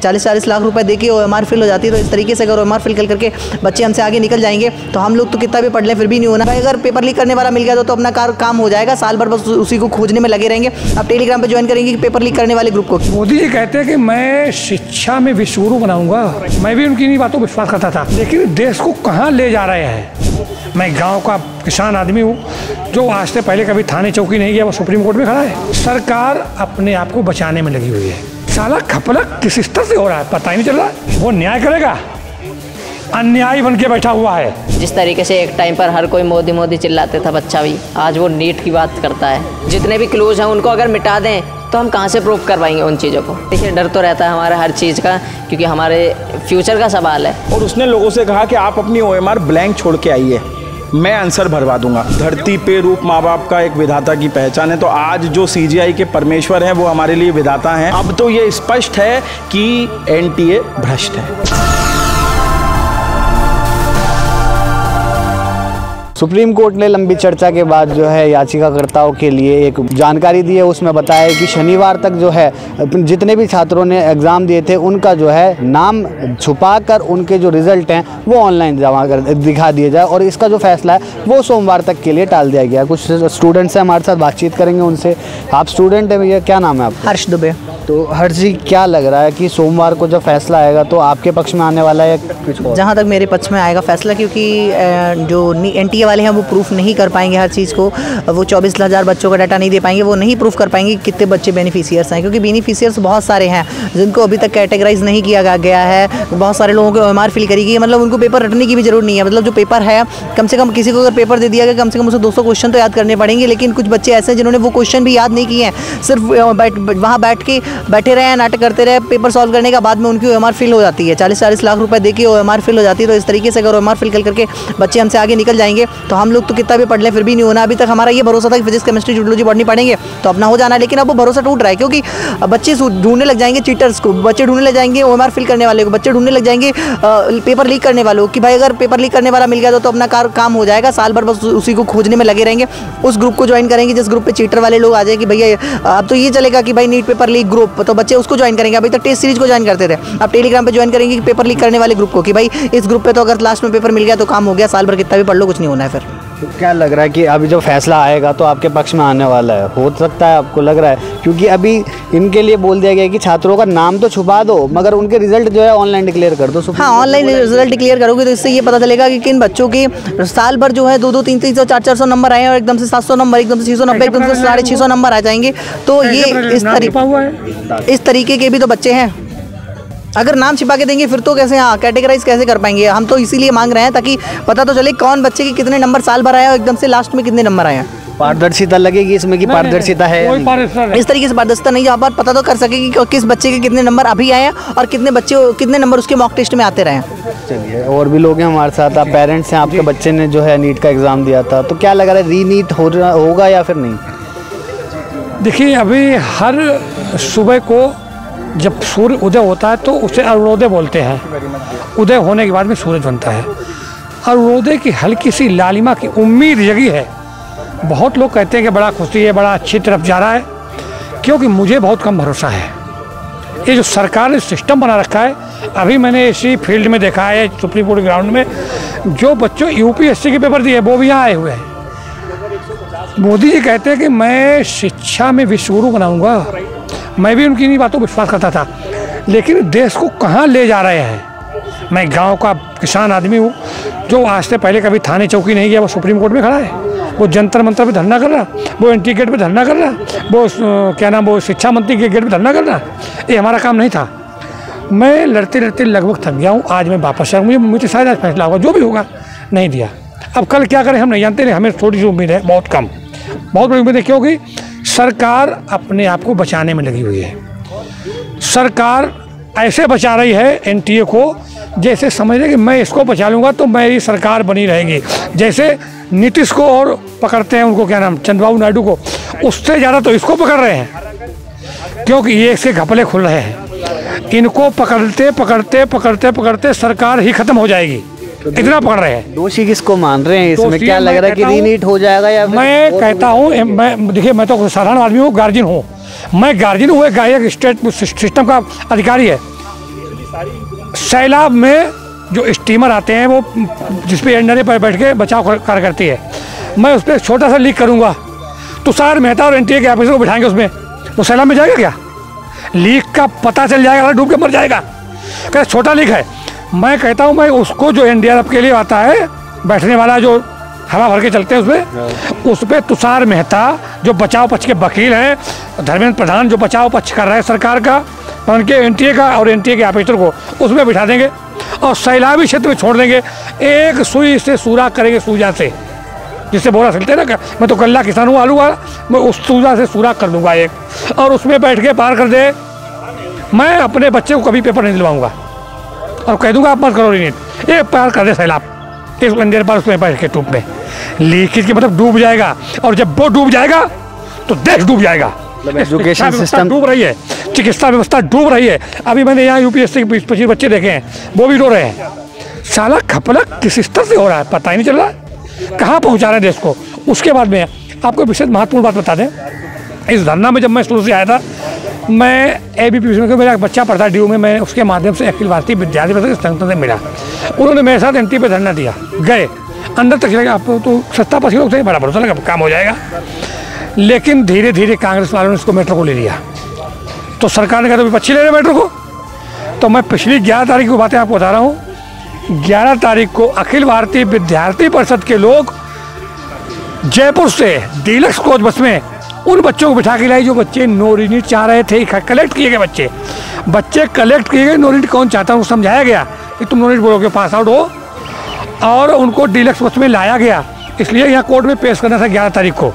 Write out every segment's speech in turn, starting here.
40-40 लाख रुपए देके OMR fill हो जाती है। तो इस तरीके से अगर OMR फिल करके बच्चे हमसे आगे निकल जाएंगे तो हम लोग तो कितना भी पढ़ लें फिर भी नहीं होना भाई। अगर पेपर लीक करने वाला मिल गया तो अपना काम हो जाएगा, साल भर बस उसी को खोजने में लगे रहेंगे। अब टेलीग्राम पे ज्वाइन करेंगे पेपर लीक करने वाले ग्रुप को। मोदी जी कहते हैं कि मैं शिक्षा में विश्वगुरु बनाऊंगा। मैं भी उनकी इन्हीं बातों पर विश्वास करता था, लेकिन देश को कहाँ ले जा रहे हैं। मैं गांव का किसान आदमी हूँ जो आज से पहले कभी थाने चौकी नहीं गया, वो सुप्रीम कोर्ट में खड़ा है। सरकार अपने आप को बचाने में लगी हुई है। साला खपला किस स्तर से हो रहा है पता ही नहीं चल रहा है। वो न्याय करेगा, अन्यायी बन के बैठा हुआ है। जिस तरीके से एक टाइम पर हर कोई मोदी मोदी चिल्लाते था बच्चा भी, आज वो नीट की बात करता है। जितने भी क्लूज हैं उनको अगर मिटा दें तो हम कहाँ से प्रूव कर पाएंगे उन चीज़ों को। देखिए डर तो रहता है हमारा हर चीज़ का, क्योंकि हमारे फ्यूचर का सवाल है। और उसने लोगों से कहा कि आप अपनी OMR ब्लैंक छोड़ के आइए, मैं आंसर भरवा दूंगा। धरती पे रूप माँ बाप का एक विधाता की पहचान है, तो आज जो CGI के परमेश्वर हैं वो हमारे लिए विधाता हैं। अब तो ये स्पष्ट है कि NTA भ्रष्ट है। सुप्रीम कोर्ट ने लंबी चर्चा के बाद जो है याचिकाकर्ताओं के लिए एक जानकारी दी है। उसमें बताया है कि शनिवार तक जो है जितने भी छात्रों ने एग्ज़ाम दिए थे उनका जो है नाम छुपाकर उनके जो रिज़ल्ट हैं वो ऑनलाइन जमा कर दिखा दिया जाए, और इसका जो फैसला है वो सोमवार तक के लिए टाल दिया गया। कुछ स्टूडेंट्स हैं हमारे साथ, बातचीत करेंगे उनसे। आप स्टूडेंट हैं भैया, क्या नाम है आपका? हर्ष दुबे। तो हर्ष जी, क्या लग रहा है कि सोमवार को जब फैसला आएगा तो आपके पक्ष में आने वाला है कुछ और? जहाँ तक मेरे पक्ष में आएगा फैसला, क्योंकि जो NTA वाले हैं वो प्रूफ नहीं कर पाएंगे हर चीज़ को। वो 24,000 बच्चों का डाटा नहीं दे पाएंगे, वो नहीं प्रूफ कर पाएंगे कितने बच्चे बेनिफिशियर्स हैं, क्योंकि बेनिफिशियर्स बहुत सारे हैं जिनको अभी तक कैटेगराइज नहीं किया गया है। बहुत सारे लोगों को OMR फिल करेगी, मतलब उनको पेपर रटने की भी जरूरत नहीं है। मतलब जो पेपर है कम से कम किसी को अगर पेपर दे दिया गया कम से कम उसे 200 क्वेश्चन तो याद करने पड़ेंगे, लेकिन कुछ बच्चे ऐसे हैं जिन्होंने वो क्वेश्चन भी याद नहीं किए हैं। सिर्फ वहाँ बैठे रहे, नाटक करते रहे, पेपर सॉल्व करने का बाद में उनकी OMR फिल हो जाती है। 40-40 लाख रुपए देके OMR फिल हो जाती है। तो इस तरीके से अगर OMR फिल करके बच्चे हमसे आगे निकल जाएंगे तो हम लोग तो कितना भी पढ़ लें फिर भी नहीं होना। अभी तक हमारा ये भरोसा था कि फिजिक्स केमिस्ट्री जूलॉजी बॉटनी पढ़ेंगे तो अपना हो जाना है, लेकिन अब वो भरोसा टूट रहा है, क्योंकि बच्चे ढूंढने लग जाएंगे चीटर्स को, बच्चे ढूंढने लग जाएंगे OMR फिल करने वाले को, बच्चे ढूंढने लग जाएंगे पेपर लीक करने वालों कि भाई अगर पेपर लीक करने वाला मिल गया तो अपना काम हो जाएगा, साल भर बस उसी को खोजने में लगे रहेंगे। उस ग्रुप को ज्वाइन करेंगे जिस ग्रुप पे चीटर वाले लोग आ जाए कि भैया अब तो ये चलेगा कि भाई नीट पेपर लीक ग्रुप, तो बच्चे उसको ज्वाइन करेंगे। अभी तक टेस्ट सीरीज को ज्वाइन करते थे, अब टेलीग्राम पे ज्वाइन करेंगे पेपर लीक करने वाले ग्रुप को कि भाई इस ग्रुप पे तो अगर लास्ट में पेपर मिल गया तो काम हो गया, साल भर कितना भी पढ़ लो कुछ नहीं होना है। फिर तो क्या लग रहा है कि अभी जो फैसला आएगा तो आपके पक्ष में आने वाला है? हो सकता है आपको लग रहा है, क्योंकि अभी इनके लिए बोल दिया गया कि छात्रों का नाम तो छुपा दो मगर उनके रिजल्ट जो है ऑनलाइन डिक्लेयर कर दो। हाँ, ऑनलाइन रिजल्ट डिक्लेयर करोगे तो इससे ये पता चलेगा कि किन बच्चों के साल भर जो है 200, 300, 400 नंबर आए और एकदम से 700 नंबर, एकदम से 690, एकदम से 650 नंबर आ जाएंगे। तो ये इस तरीके के भी तो बच्चे हैं। अगर नाम छिपा के देंगे फिर तो कैसे, हाँ, कैटेगराइज कैसे कर पाएंगे? हम तो इसीलिए मांग रहे हैं ताकि पता तो चले कौन बच्चे के कितने नंबर साल भर आए और एकदम से लास्ट में कितने नंबर आए हैं। पारदर्शिता लगेगी इसमें कि पारदर्शिता है? इस तरीके से पारदर्शिता नहीं, जहाँ पर पता तो कर सके कि किस बच्चे के कितने नंबर अभी आए हैं और कितने नंबर उसके मॉक टेस्ट में आते रहे हैं। चलिए, और भी लोग हैं हमारे साथ। आप पेरेंट्स हैं, आपके बच्चे ने जो है नीट का एग्ज़ाम दिया था, तो क्या लग रहा है रीनीट होगा या फिर नहीं? देखिए, अभी हर सुबह को जब सूर्य उदय होता है तो उसे अरुणोदय बोलते हैं। उदय होने के बाद में सूरज बनता है। अरुणोदय की हल्की सी लालिमा की उम्मीद जगी है। बहुत लोग कहते हैं कि बड़ा खुशी है, बड़ा अच्छी तरफ जा रहा है, क्योंकि मुझे बहुत कम भरोसा है। ये जो सरकार ने सिस्टम बना रखा है, अभी मैंने इसी फील्ड में देखा है सुप्रीम कोर्ट ग्राउंड में, जो बच्चों UPSC के पेपर दिए वो भी यहाँ आए हुए हैं। मोदी जी कहते हैं कि मैं शिक्षा में विश्वगुरु बनाऊंगा। मैं भी उनकी इन्हीं बातों पर विश्वास करता था, लेकिन देश को कहाँ ले जा रहे हैं। मैं गांव का किसान आदमी हूँ जो आज से पहले कभी थाने चौकी नहीं गया, वो सुप्रीम कोर्ट में खड़ा है। वो जंतर मंतर पे धरना कर रहा, वो NTA गेट पे धरना कर रहा, वो वो शिक्षा मंत्री के गेट पे धरना कर रहा। ये हमारा काम नहीं था। मैं लड़ते लड़ते लगभग थक गया हूँ। आज मैं वापस आऊँ, मुझे शायद आज फैसला होगा, जो भी होगा। नहीं दिया, अब कल क्या करें हम नहीं जानते। नहीं, हमें थोड़ी सी उम्मीद है, बहुत कम, बहुत बड़ी उम्मीद है, क्योंकि सरकार अपने आप को बचाने में लगी हुई है। सरकार ऐसे बचा रही है NTA को जैसे समझ रहे कि मैं इसको बचा लूँगा तो मेरी सरकार बनी रहेगी। जैसे नीतीश को और पकड़ते हैं, उनको क्या नाम, चंद्रबाबू नायडू को, उससे ज़्यादा तो इसको पकड़ रहे हैं, क्योंकि ये इसके घपले खुल रहे हैं। इनको पकड़ते पकड़ते पकड़ते पकड़ते सरकार ही खत्म हो जाएगी, इतना पकड़ रहे हैं। दोषी किसको मान रहे हैं इसमें? क्या लग रहा है कि रीनीट हो जाएगा या? मैं कहता हूँ, देखिए, मैं तो साधारण आदमी हूँ, गार्जियन हूँ। मैं गार्जियन हूँ, एक स्टेट सिस्टम का अधिकारी है। सैलाब में जो स्टीमर आते हैं वो जिसपे एंडर पर बैठ के बचाव कार्य करती है, मैं उस पर छोटा सा लीक करूँगा, तुषार मेहता और एनटीए के ऑफिसर को बिठाएंगे उसमें, वो सैलाब में जाएगा क्या? लीक का पता चल जाएगा, डूब के मर जाएगा। क्या छोटा लीक है? मैं कहता हूँ मैं उसको जो एनडीआरएफ के लिए आता है बैठने वाला जो हवा भर के चलते हैं उसमें, उस पर तुषार मेहता जो बचाव पक्ष के वकील हैं, धर्मेंद्र प्रधान जो बचाव पक्ष कर रहे हैं सरकार का, उनके एनटीए का और एनटीए के ऑफिसर को उसमें बिठा देंगे और सैलाबी क्षेत्र में छोड़ देंगे। एक सुई से सूरा करेंगे, सूजा से, जिससे बोरा सिलते हैं ना, मैं तो कल्ला किसान हूँ आलू वाला, मैं उस सूजा से सूरा कर दूंगा एक, और उसमें बैठ के पार कर दे। मैं अपने बच्चे को कभी पेपर नहीं दिलवाऊंगा और कह दूंगा आप मत करो रीनेट, ये पार कर दे सैलाब इस अंधेरे पर, उसमें बैठ के टूब में लीकेज के मतलब डूब जाएगा, और जब वो डूब जाएगा तो देश डूब जाएगा। एजुकेशन सिस्टम डूब रही है, चिकित्सा व्यवस्था डूब रही है। अभी मैंने यहाँ यूपीएससी के 20-25 बच्चे देखे हैं, वो भी रो रहे हैं। साला खपलक किस स्तर से हो रहा है पता ही नहीं चल रहा है, कहाँ पहुँचा रहे हैं देश को। उसके बाद में आपको विशेष महत्वपूर्ण बात बता दें, इस धरना में जब मैं शुरू से आया था, मैं ABP में मेरा बच्चा पढ़ता है DU में, मैं उसके माध्यम से अखिल भारतीय विद्यार्थी परिषद संगठन से मिला, उन्होंने मेरे साथ NT पे धरना दिया, गए अंदर तक चले, आपको तो सत्ता पक्ष लोग से बड़ा भरोसा लगा काम हो जाएगा। लेकिन धीरे धीरे कांग्रेस वालों ने इसको मेट्रो को ले लिया, तो सरकार ने कहा तो विपक्षी ले रहे मेट्रो को। तो मैं पिछली 11 तारीख की बातें आपको बता रहा हूँ। 11 तारीख को अखिल भारतीय विद्यार्थी परिषद के लोग जयपुर से डीलक्स कोच बस में उन बच्चों को बिठा के लाई जो बच्चे नो रीनीट चाह रहे थे। कलेक्ट किए गए बच्चे कलेक्ट किए गए। नो रीनीट कौन चाहता है, उनको समझाया गया कि तुम नो रीनीट बोलोगे पास आउट हो, और उनको डीलक्स बस में लाया गया। इसलिए यहाँ कोर्ट में पेश करना था 11 तारीख को।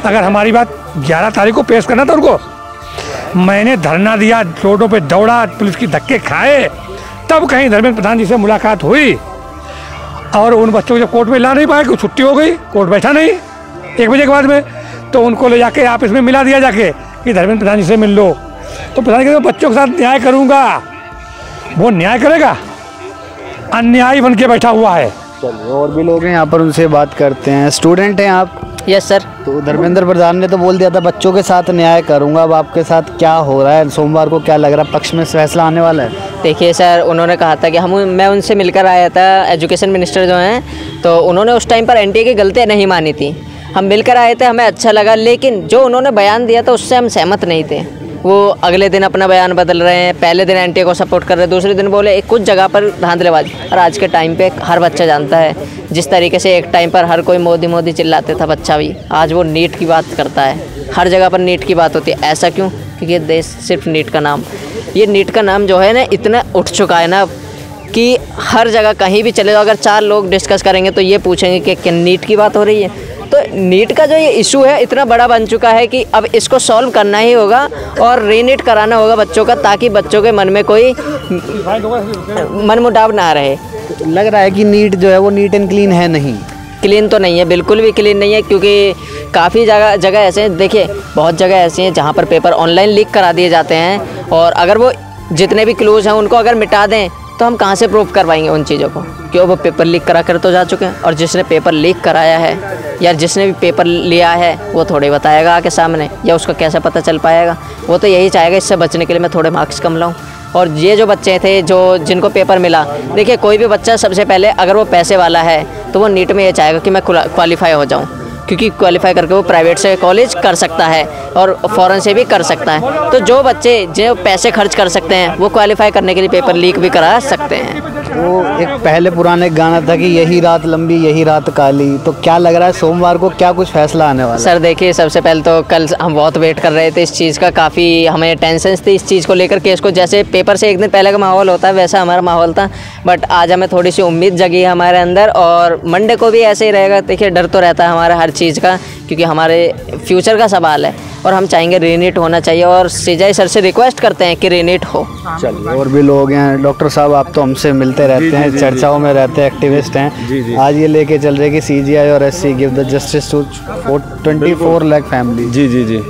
अगर हमारी बात 11 तारीख को पेश करना था उनको, मैंने धरना दिया, रोडों पे दौड़ा, पुलिस की धक्के खाए, तब कहीं धर्मेंद्र प्रधान जी से मुलाकात हुई, और उन बच्चों को जब कोर्ट में ला नहीं पाए, छुट्टी हो गई, कोर्ट बैठा नहीं 1 बजे के बाद में, तो उनको ले जाके आप इसमें मिला दिया जाके कि धर्मेंद्र प्रधान जी से मिल लो। तो प्रधान कहते बच्चों के साथ न्याय करूँगा, वो न्याय करेगा, अन्यायी बन के बैठा हुआ है। चलिए, और भी लोग हैं यहाँ पर, उनसे बात करते हैं। स्टूडेंट हैं आप? Yes sir. तो धर्मेंद्र प्रधान ने तो बोल दिया था बच्चों के साथ न्याय करूंगा, अब आपके साथ क्या हो रहा है? सोमवार को क्या लग रहा है, पक्ष में फैसला आने वाला है? देखिए सर, उन्होंने कहा था कि मैं उनसे मिलकर आया था, एजुकेशन मिनिस्टर जो हैं, तो उन्होंने उस टाइम पर एनटीए की गलतियाँ नहीं मानी थी। हम मिलकर आए थे, हमें अच्छा लगा, लेकिन जो उन्होंने बयान दिया था उससे हम सहमत नहीं थे। वो अगले दिन अपना बयान बदल रहे हैं, पहले दिन एनटीए को सपोर्ट कर रहे हैं, दूसरे दिन बोले कुछ जगह पर धांधलेबाजी। और आज के टाइम पे हर बच्चा जानता है, जिस तरीके से एक टाइम पर हर कोई मोदी मोदी चिल्लाते था बच्चा भी, आज वो नीट की बात करता है। हर जगह पर नीट की बात होती है। ऐसा क्यों? क्योंकि देश सिर्फ नीट का नाम, ये नीट का नाम जो है ना इतना उठ चुका है ना कि हर जगह कहीं भी चले जाओ, अगर 4 लोग डिस्कस करेंगे तो ये पूछेंगे कि क्या नीट की बात हो रही है। तो नीट का जो ये इशू है इतना बड़ा बन चुका है कि अब इसको सॉल्व करना ही होगा और रीनीट कराना होगा बच्चों का, ताकि बच्चों के मन में कोई मनमुटाव ना रहे। लग रहा है कि नीट जो है वो नीट एंड क्लीन है नहीं? क्लीन तो नहीं है, बिल्कुल भी क्लीन नहीं है, क्योंकि काफ़ी जगह ऐसे हैं, देखिए बहुत जगह ऐसी हैं जहाँ पर पेपर ऑनलाइन लीक करा दिए जाते हैं, और अगर वो जितने भी क्लूज हैं उनको अगर मिटा दें तो हम कहाँ से प्रूव करवाएंगे उन चीज़ों को, क्यों वो पेपर लीक करा कर तो जा चुके हैं। और जिसने पेपर लीक कराया है या जिसने भी पेपर लिया है वो थोड़े बताएगा आके सामने, या उसका कैसे पता चल पाएगा? वो तो यही चाहेगा इससे बचने के लिए मैं थोड़े मार्क्स कम लाऊं। और ये जो बच्चे थे जिनको पेपर मिला, देखिए कोई भी बच्चा सबसे पहले अगर वो पैसे वाला है तो वो नीट में ये चाहेगा कि मैं क्वालिफाई हो जाऊँ, क्योंकि क्वालिफाई करके वो प्राइवेट से कॉलेज कर सकता है और फॉरेन से भी कर सकता है। तो जो बच्चे जो पैसे खर्च कर सकते हैं वो क्वालिफाई करने के लिए पेपर लीक भी करा सकते हैं। तो एक पहले पुराने गाना था कि यही रात लंबी यही रात काली, तो क्या लग रहा है सोमवार को क्या कुछ फैसला आने वाला है? सर देखिए, सबसे पहले तो कल हम बहुत वेट कर रहे थे इस चीज़ का, काफ़ी हमें टेंशन थी इस चीज़ को लेकर के। इसको जैसे पेपर से एक दिन पहले का माहौल होता है वैसा हमारा माहौल था, बट आज हमें थोड़ी सी उम्मीद जगी है हमारे अंदर, और मंडे को भी ऐसे ही रहेगा। देखिए डर तो रहता है हमारा हर चीज़ का, क्योंकि हमारे फ्यूचर का सवाल है और हम चाहेंगे रीनीट होना चाहिए, और सीजाई सर से रिक्वेस्ट करते हैं कि रीनीट हो। चलिए, और भी लोग हैं। डॉक्टर साहब, आप तो हमसे मिलते रहते हैं, चर्चाओं में रहते हैं, एक्टिविस्ट हैं। आज ये लेके चल रहे कि CGI और SC give the justice to 24 lakh family. जी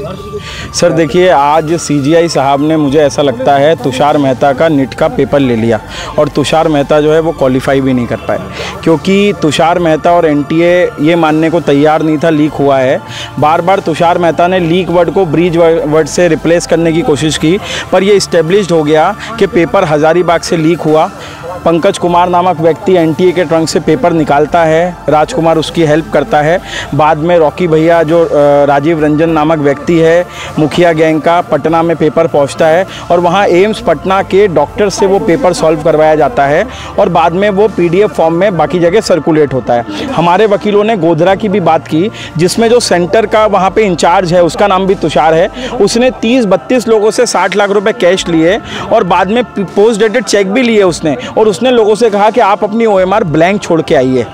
सर, देखिए आज CGI साहब ने, मुझे ऐसा लगता है, तुषार मेहता का नीट का पेपर ले लिया, और तुषार मेहता जो है वो क्वालिफाई भी नहीं कर पाए, क्योंकि तुषार मेहता और NTA ये मानने को तैयार नहीं था लीक हुआ है। बार बार तुषार मेहता ने लीक वर्ड को ब्रीज वर्ड से रिप्लेस करने की कोशिश की, पर ये इस्टेब्लिश्ड हो गया कि पेपर हज़ारीबाग से लीक हुआ। पंकज कुमार नामक व्यक्ति एनटीए के ट्रंक से पेपर निकालता है, राजकुमार उसकी हेल्प करता है। बाद में रॉकी भैया जो राजीव रंजन नामक व्यक्ति है मुखिया गैंग का, पटना में पेपर पहुंचता है और वहां एम्स पटना के डॉक्टर से वो पेपर सॉल्व करवाया जाता है और बाद में वो पीडीएफ फॉर्म में बाकी जगह सर्कुलेट होता है। हमारे वकीलों ने गोधरा की भी बात की, जिसमें जो सेंटर का वहाँ पर इंचार्ज है उसका नाम भी तुषार है। उसने 30-32 लोगों से 60 लाख रुपये कैश लिए और बाद में पोस्ट डेटेड चेक भी लिए उसने, और उसने लोगों से कहा कि आप अपनी ओएमआर ब्लैंक छोड़ के आइए,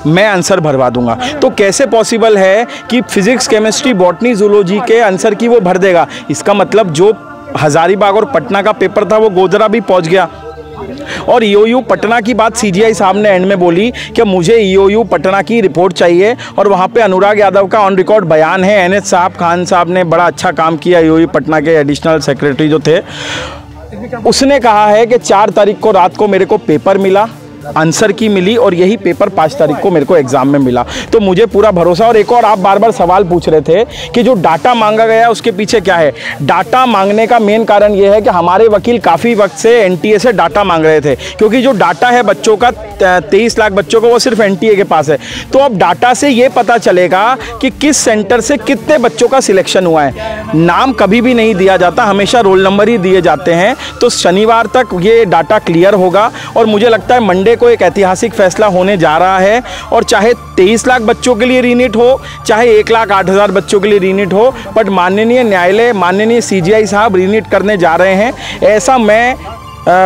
मैं आंसर भरवा दूंगा। तो कैसे पॉसिबल है कि फिजिक्स, केमिस्ट्री, बॉटनी, जूलॉजी के आंसर की वो भर देगा? इसका मतलब जो हज़ारीबाग और पटना का पेपर था वो गोधरा भी पहुंच गया। और ईओयू पटना की बात सीजीआई साहब ने एंड में बोली कि मुझे ईओयू पटना की रिपोर्ट चाहिए, और वहाँ पे अनुराग यादव का ऑन रिकॉर्ड बयान है। एनएच साहब, खान साहब ने बड़ा अच्छा काम किया, ईओयू पटना के एडिशनल सेक्रेटरी जो थे, उसने कहा है कि 4 तारीख को रात को मेरे को पेपर मिला, आंसर की मिली, और यही पेपर 5 तारीख को मेरे को एग्जाम में मिला। तो मुझे पूरा भरोसा। और एक और आप बार बार सवाल पूछ रहे थे कि जो डाटा मांगा गया उसके पीछे क्या है। डाटा मांगने का मेन कारण ये है कि हमारे वकील काफ़ी वक्त से एनटीए से डाटा मांग रहे थे, क्योंकि जो डाटा है बच्चों का 23 लाख बच्चों का वो सिर्फ एनटीए के पास है। तो अब डाटा से ये पता चलेगा कि किस सेंटर से कितने बच्चों का सिलेक्शन हुआ है। नाम कभी भी नहीं दिया जाता, हमेशा रोल नंबर ही दिए जाते हैं। तो शनिवार तक ये डाटा क्लियर होगा और मुझे लगता है मंडे को एक ऐतिहासिक फैसला होने जा रहा है। और चाहे 23 लाख बच्चों के लिए रीनीट हो, चाहे 1,08,000 बच्चों के लिए रीनीट हो, बट माननीय न्यायालय, माननीय सीजीआई साहब रीनीट करने जा रहे हैं, ऐसा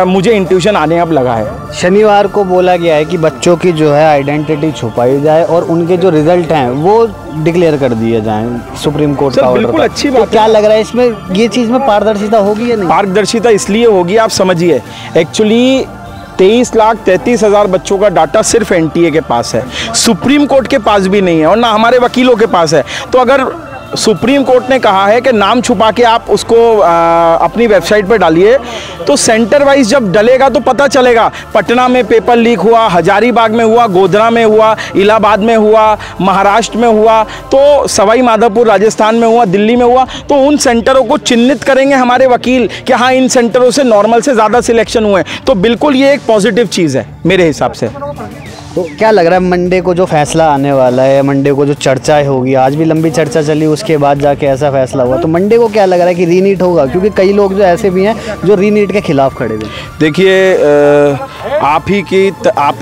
मुझे इंट्यूशन आने अब लगा है। शनिवार को बोला गया है कि बच्चों की जो है आइडेंटिटी छुपाई जाए और उनके जो रिजल्ट हैं वो डिक्लेयर कर दिए जाएं, सुप्रीम कोर्ट का ऑर्डर। बिल्कुल अच्छी बात तो क्या लग रहा है इसमें, ये चीज़ में पारदर्शिता होगी या नहीं? पारदर्शिता इसलिए होगी, आप समझिए, एक्चुअली 23,33,000 बच्चों का डाटा सिर्फ एनटीए के पास है, सुप्रीम कोर्ट के पास भी नहीं है और ना हमारे वकीलों के पास है। तो अगर सुप्रीम कोर्ट ने कहा है कि नाम छुपा के आप उसको अपनी वेबसाइट पर डालिए, तो सेंटर वाइज जब डलेगा तो पता चलेगा पटना में पेपर लीक हुआ, हजारीबाग में हुआ, गोधरा में हुआ, इलाहाबाद में हुआ, महाराष्ट्र में हुआ, तो सवाई माधोपुर राजस्थान में हुआ, दिल्ली में हुआ, तो उन सेंटरों को चिन्हित करेंगे हमारे वकील कि हाँ इन सेंटरों से नॉर्मल से ज़्यादा सिलेक्शन हुए। तो बिल्कुल ये एक पॉजिटिव चीज़ है मेरे हिसाब से। तो क्या लग रहा है मंडे को जो फैसला आने वाला है, मंडे को जो चर्चा होगी, आज भी लंबी चर्चा चली, उसके बाद जाके ऐसा फैसला हुआ, तो मंडे को क्या लग रहा है कि रीनीट होगा? क्योंकि कई लोग जो ऐसे भी हैं जो रीनीट के खिलाफ खड़े हुए। देखिए, आप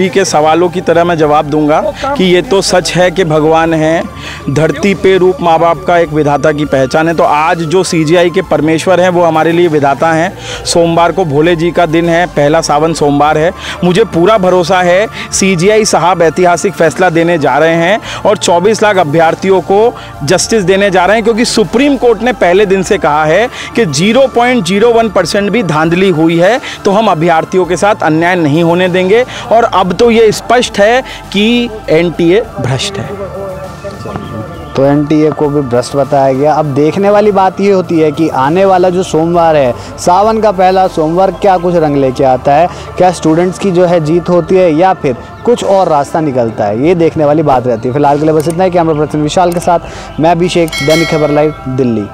ही के सवालों की तरह मैं जवाब दूंगा कि ये तो सच है कि भगवान है, धरती पे रूप माँ बाप का एक विधाता की पहचान है। तो आज जो सीजीआई के परमेश्वर हैं वो हमारे लिए विधाता हैं। सोमवार को भोले जी का दिन है, पहला सावन सोमवार है। मुझे पूरा भरोसा है सीजीआई साहब ऐतिहासिक फैसला देने जा रहे हैं और 24 लाख अभ्यर्थियों को जस्टिस देने जा रहे हैं, क्योंकि सुप्रीम कोर्ट ने पहले दिन से कहा है कि 0.01% भी धांधली हुई है तो हम अभ्यर्थियों के साथ अन्याय नहीं होने देंगे। और अब तो ये स्पष्ट है कि एनटीए भ्रष्ट है। तो एनटीए को भी भ्रष्ट बताया गया। अब देखने वाली बात ये होती है कि आने वाला जो सोमवार है, सावन का पहला सोमवार, क्या कुछ रंग लेके आता है? क्या स्टूडेंट्स की जो है जीत होती है या फिर कुछ और रास्ता निकलता है? ये देखने वाली बात रहती है। फिलहाल के लिए बस इतना ही। कैमरा पर्सन विशाल के साथ मैं अभिषेक, दैनिक खबर लाइव, दिल्ली।